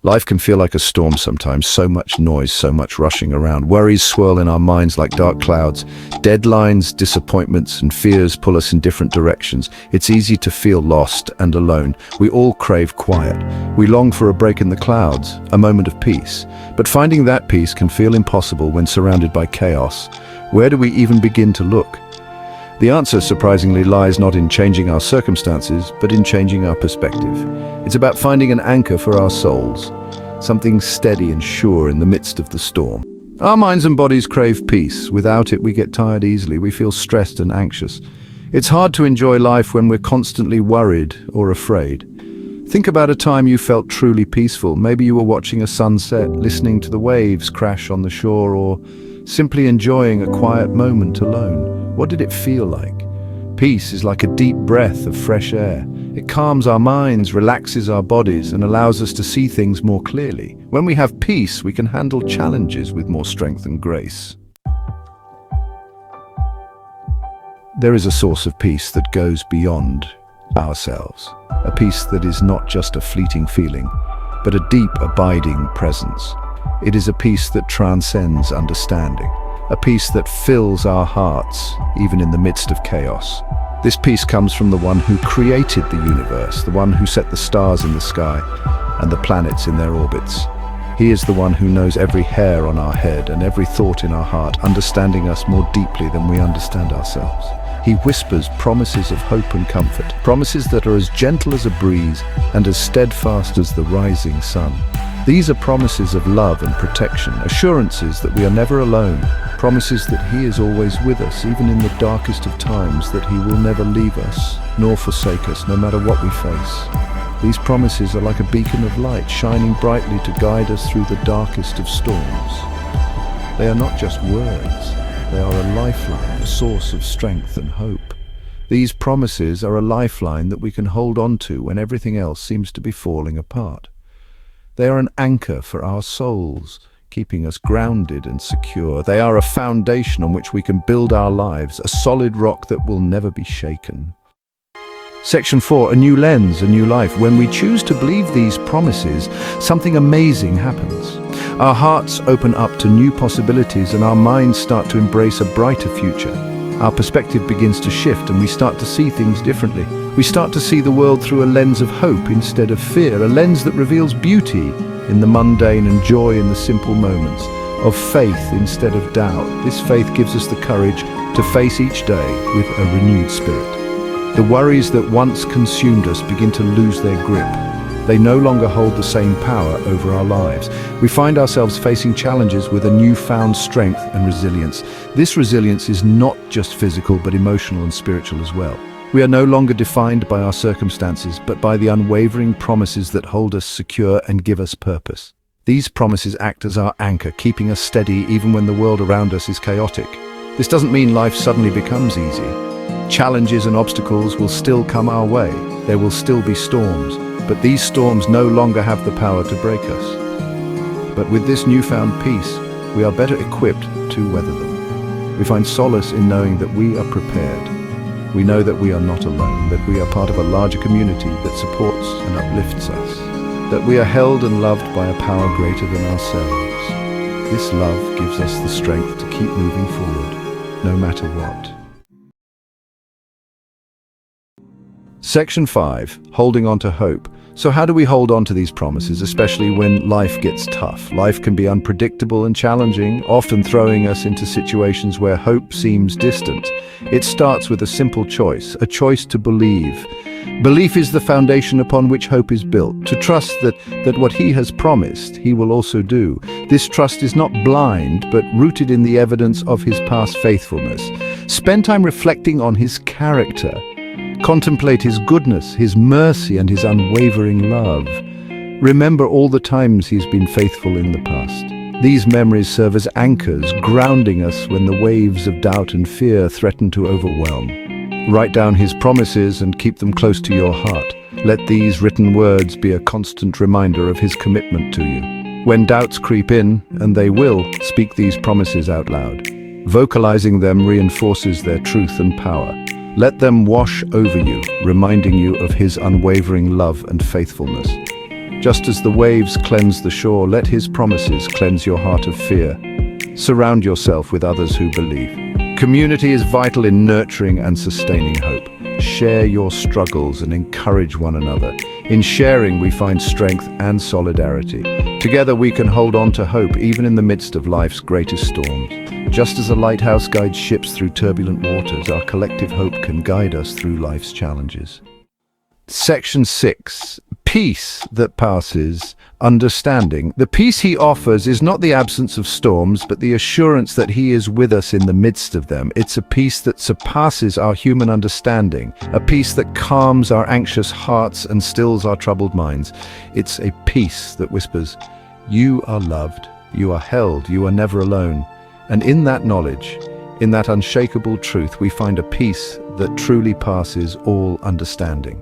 Life can feel like a storm sometimes, so much noise, so much rushing around. Worries swirl in our minds like dark clouds. Deadlines, disappointments, and fears pull us in different directions. It's easy to feel lost and alone. We all crave quiet. We long for a break in the clouds, a moment of peace. But finding that peace can feel impossible when surrounded by chaos. Where do we even begin to look? The answer, surprisingly, lies not in changing our circumstances, but in changing our perspective. It's about finding an anchor for our souls, something steady and sure in the midst of the storm. Our minds and bodies crave peace. Without it, we get tired easily. We feel stressed and anxious. It's hard to enjoy life when we're constantly worried or afraid. Think about a time you felt truly peaceful. Maybe you were watching a sunset, listening to the waves crash on the shore, or simply enjoying a quiet moment alone. What did it feel like? Peace is like a deep breath of fresh air. It calms our minds, relaxes our bodies, and allows us to see things more clearly. When we have peace, we can handle challenges with more strength and grace. There is a source of peace that goes beyond ourselves. A peace that is not just a fleeting feeling, but a deep, abiding presence. It is a peace that transcends understanding. A peace that fills our hearts, even in the midst of chaos. This peace comes from the one who created the universe, the one who set the stars in the sky and the planets in their orbits. He is the one who knows every hair on our head and every thought in our heart, understanding us more deeply than we understand ourselves. He whispers promises of hope and comfort, promises that are as gentle as a breeze and as steadfast as the rising sun. These are promises of love and protection, assurances that we are never alone, promises that He is always with us, even in the darkest of times, that He will never leave us, nor forsake us, no matter what we face. These promises are like a beacon of light, shining brightly to guide us through the darkest of storms. They are not just words, they are a lifeline, a source of strength and hope. These promises are a lifeline that we can hold on to when everything else seems to be falling apart. They are an anchor for our souls, keeping us grounded and secure. They are a foundation on which we can build our lives, a solid rock that will never be shaken. Section 4, a new lens, a new life. When we choose to believe these promises, something amazing happens. Our hearts open up to new possibilities and our minds start to embrace a brighter future. Our perspective begins to shift and we start to see things differently. We start to see the world through a lens of hope instead of fear, a lens that reveals beauty in the mundane and joy in the simple moments, of faith instead of doubt. This faith gives us the courage to face each day with a renewed spirit. The worries that once consumed us begin to lose their grip. They no longer hold the same power over our lives. We find ourselves facing challenges with a newfound strength and resilience. This resilience is not just physical, but emotional and spiritual as well. We are no longer defined by our circumstances, but by the unwavering promises that hold us secure and give us purpose. These promises act as our anchor, keeping us steady even when the world around us is chaotic. This doesn't mean life suddenly becomes easy. Challenges and obstacles will still come our way. There will still be storms, but these storms no longer have the power to break us. But with this newfound peace, we are better equipped to weather them. We find solace in knowing that we are prepared. We know that we are not alone, that we are part of a larger community that supports and uplifts us, that we are held and loved by a power greater than ourselves. This love gives us the strength to keep moving forward, no matter what. Section 5, holding on to hope. So how do we hold on to these promises, especially when life gets tough? Life can be unpredictable and challenging, often throwing us into situations where hope seems distant. It starts with a simple choice, a choice to believe. Belief is the foundation upon which hope is built, to trust that what He has promised, He will also do. This trust is not blind, but rooted in the evidence of His past faithfulness. Spend time reflecting on His character. Contemplate His goodness, His mercy, and His unwavering love. Remember all the times He's been faithful in the past. These memories serve as anchors, grounding us when the waves of doubt and fear threaten to overwhelm. Write down His promises and keep them close to your heart. Let these written words be a constant reminder of His commitment to you. When doubts creep in, and they will, speak these promises out loud. Vocalizing them reinforces their truth and power. Let them wash over you, reminding you of His unwavering love and faithfulness. Just as the waves cleanse the shore, let his promises cleanse your heart of fear. Surround yourself with others who believe. Community is vital in nurturing and sustaining hope. Share your struggles and encourage one another. In sharing, we find strength and solidarity. Together we can hold on to hope even in the midst of life's greatest storms. Just as a lighthouse guides ships through turbulent waters, our collective hope can guide us through life's challenges. Section 6. Peace that passes understanding. The peace he offers is not the absence of storms, but the assurance that he is with us in the midst of them. It's a peace that surpasses our human understanding, a peace that calms our anxious hearts and stills our troubled minds. It's a peace that whispers, "You are loved, you are held, you are never alone." And in that knowledge, in that unshakable truth, we find a peace that truly passes all understanding.